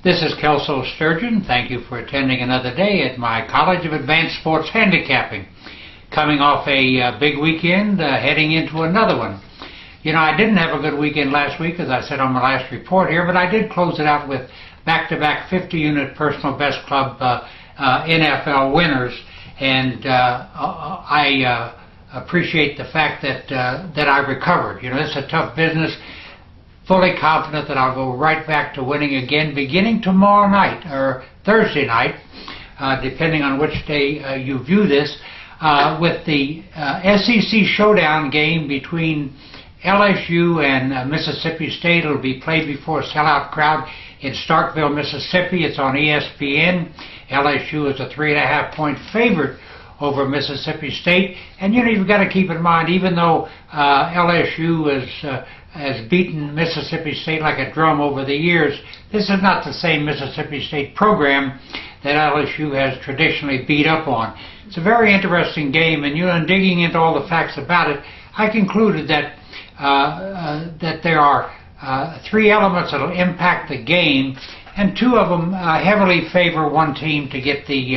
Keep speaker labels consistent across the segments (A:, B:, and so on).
A: This is Kelso Sturgeon. Thank you for attending another day at my College of Advanced Sports Handicapping. Coming off a big weekend, heading into another one. You know, I didn't have a good weekend last week, as I said on my last report here, but I did close it out with back-to-back 50-unit personal best club NFL winners, and I appreciate the fact that I recovered. You know, it's a tough business. Fully confident that I'll go right back to winning again beginning tomorrow night or Thursday night, depending on which day you view this, with the SEC showdown game between LSU and Mississippi State. It'll be played before a sellout crowd in Starkville, Mississippi. It's on ESPN. LSU is a 3.5-point favorite over Mississippi State. And you know, you've got to keep in mind, even though LSU has beaten Mississippi State like a drum over the years, this is not the same Mississippi State program that LSU has traditionally beat up on. It's a very interesting game, and you know, in digging into all the facts about it, I concluded that that there are three elements that will impact the game, and two of them heavily favor one team to get the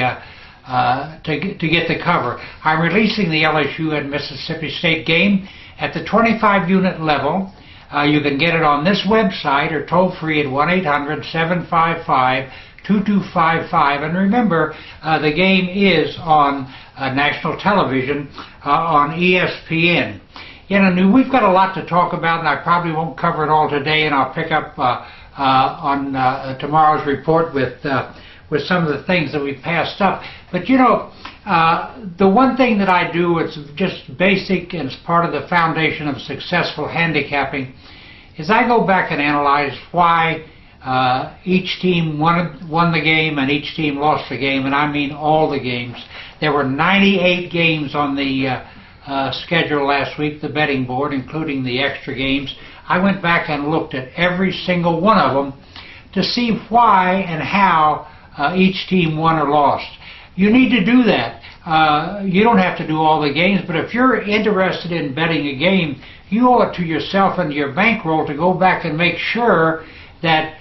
A: cover. I'm releasing the LSU and Mississippi State game at the 25-unit level. You can get it on this website or toll free at 1-800-755-2255. And remember, the game is on national television on ESPN. You know, we've got a lot to talk about, and I probably won't cover it all today, and I'll pick up on tomorrow's report with some of the things that we've passed up. But you know, the one thing that I do, it's just basic and it's part of the foundation of successful handicapping, is I go back and analyze why each team won the game and each team lost the game, and I mean all the games. There were 98 games on the schedule last week, the betting board, including the extra games. I went back and looked at every single one of them to see why and how each team won or lost. You need to do that. You don't have to do all the games, but if you're interested in betting a game, you owe it to yourself and your bankroll to go back and make sure that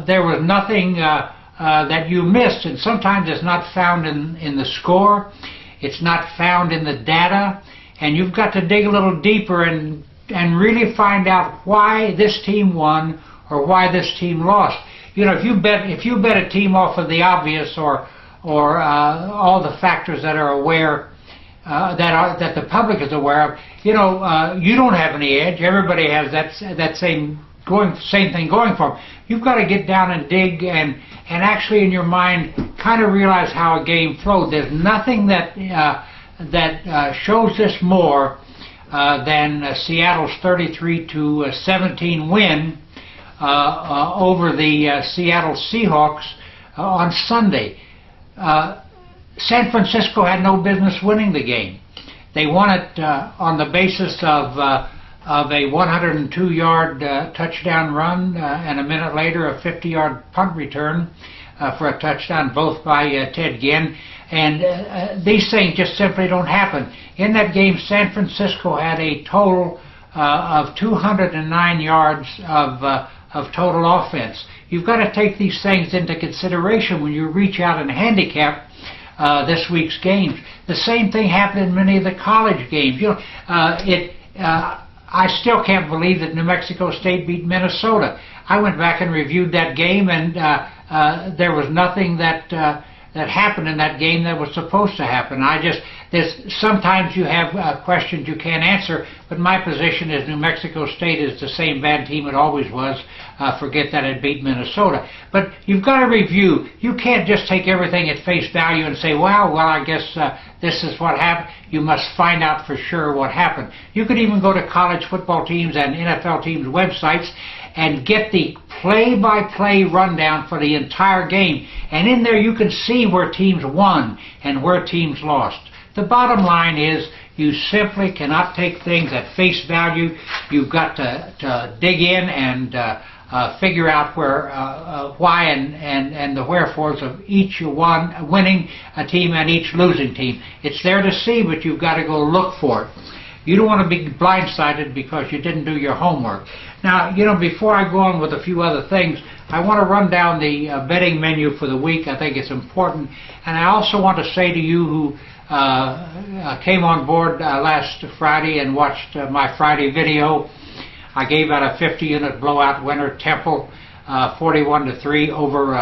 A: there was nothing that you missed. And sometimes it's not found in the score. It's not found in the data. And you've got to dig a little deeper and really find out why this team won or why this team lost. You know, if you bet a team off of the obvious or all the factors that are aware that the public is aware of, you know, you don't have any edge. Everybody has that same thing going for them. You've got to get down and dig and actually in your mind kind of realize how a game flowed. There's nothing that shows this more than Seattle's 33-17 win over the Seattle Seahawks on Sunday. San Francisco had no business winning the game. They won it on the basis of a 102-yard touchdown run, and a minute later a 50-yard punt return for a touchdown, both by Ted Ginn. And these things just simply don't happen. In that game, San Francisco had a total of 209 yards of total offense. You've got to take these things into consideration when you reach out and handicap this week's games. The same thing happened in many of the college games. You know, I still can't believe that New Mexico State beat Minnesota. I went back and reviewed that game, and there was nothing that happened in that game that was supposed to happen. Sometimes you have questions you can't answer, but my position is New Mexico State is the same bad team it always was. Forget that it beat Minnesota. But you've got to review. You can't just take everything at face value and say, well, I guess this is what happened. You must find out for sure what happened. You could even go to college football teams and NFL teams' websites and get the play-by-play rundown for the entire game. And in there you can see where teams won and where teams lost. The bottom line is you simply cannot take things at face value. You've got to dig in and figure out why and the wherefores of each winning a team and each losing team. It's there to see, but you've got to go look for it. You don't want to be blindsided because you didn't do your homework. Now, before I go on with a few other things, I want to run down the betting menu for the week. I think it's important. And I also want to say to you who came on board last Friday and watched my Friday video, I gave out a 50-unit blowout winner, Temple, 41-3 over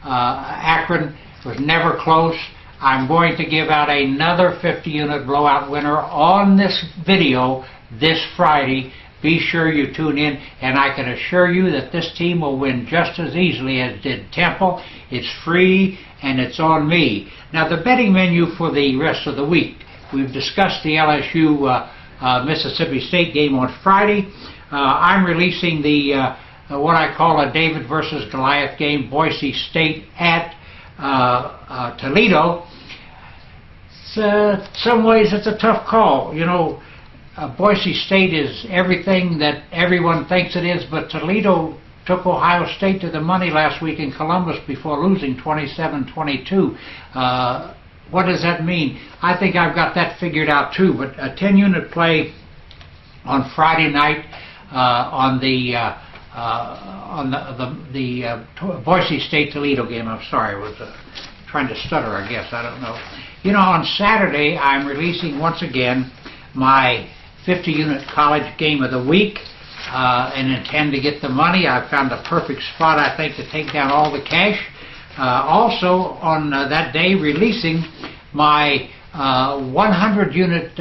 A: Akron. It was never close. I'm going to give out another 50-unit blowout winner on this video this Friday. Be sure you tune in, and I can assure you that this team will win just as easily as did Temple. It's free, and it's on me. Now, the betting menu for the rest of the week. We've discussed the LSU Mississippi State game on Friday. I'm releasing the what I call a David versus Goliath game, Boise State at Toledo. Some ways it's a tough call. Boise State is everything that everyone thinks it is, but Toledo took Ohio State to the money last week in Columbus before losing 27-22. What does that mean? I think I've got that figured out too, but a 10-unit play on Friday night on the Boise State-Toledo game. I'm sorry, I was trying to stutter, I guess. I don't know. On Saturday, I'm releasing once again my 50-unit college game of the week and intend to get the money. I've found the perfect spot, I think, to take down all the cash. Also, on that day, releasing my 100-unit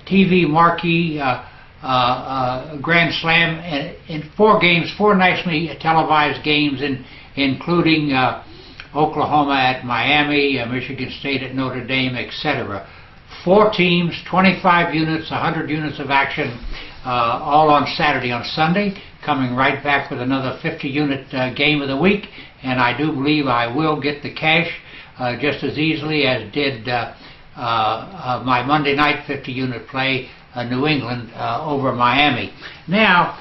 A: TV marquee Grand Slam in 4 games, 4 nationally televised games, including Oklahoma at Miami, Michigan State at Notre Dame, etc. 4 teams, 25 units, 100 units of action, all on Saturday. On Sunday, coming right back with another 50-unit game of the week, and I do believe I will get the cash just as easily as did my Monday night 50-unit play, New England over Miami. Now,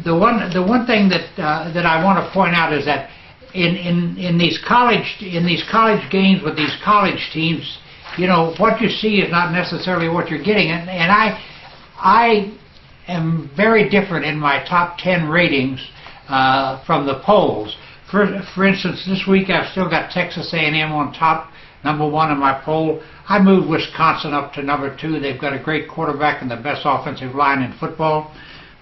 A: the one thing that I want to point out is that in these college games with these college teams, what you see is not necessarily what you're getting, and I am very different in my top 10 ratings from the polls. For instance, this week I've still got Texas A&M on top, number 1 in my poll. I moved Wisconsin up to number 2. They've got a great quarterback and the best offensive line in football,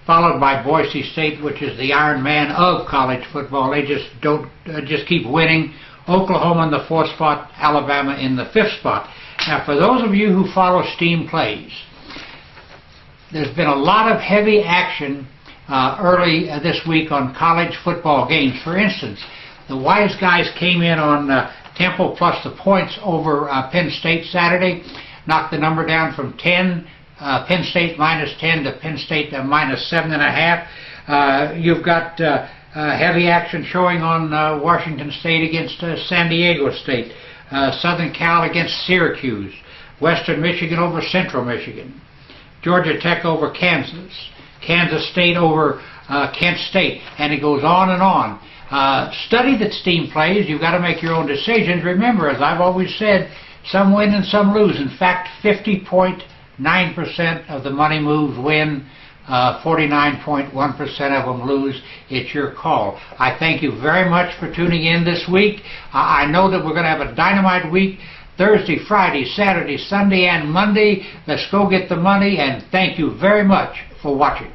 A: followed by Boise State, which is the Iron Man of college football. They just keep winning. Oklahoma in the 4th spot, Alabama in the 5th spot. Now, for those of you who follow Steam Plays, there's been a lot of heavy action early this week on college football games. For instance, the Wise Guys came in on Temple plus the points over Penn State Saturday, knocked the number down from 10, Penn State minus 10 to Penn State minus 7.5. You've got heavy action showing on Washington State against San Diego State, Southern Cal against Syracuse, Western Michigan over Central Michigan, Georgia Tech over Kansas, Kansas State over Kent State, and it goes on and on. Study the Steam Plays. You've got to make your own decisions. Remember, as I've always said, some win and some lose. In fact, 50.9% of the money moves win, 49.1% of them lose. It's your call. I thank you very much for tuning in this week. I know that we're going to have a dynamite week, Thursday, Friday, Saturday, Sunday, and Monday. Let's go get the money, and thank you very much for watching.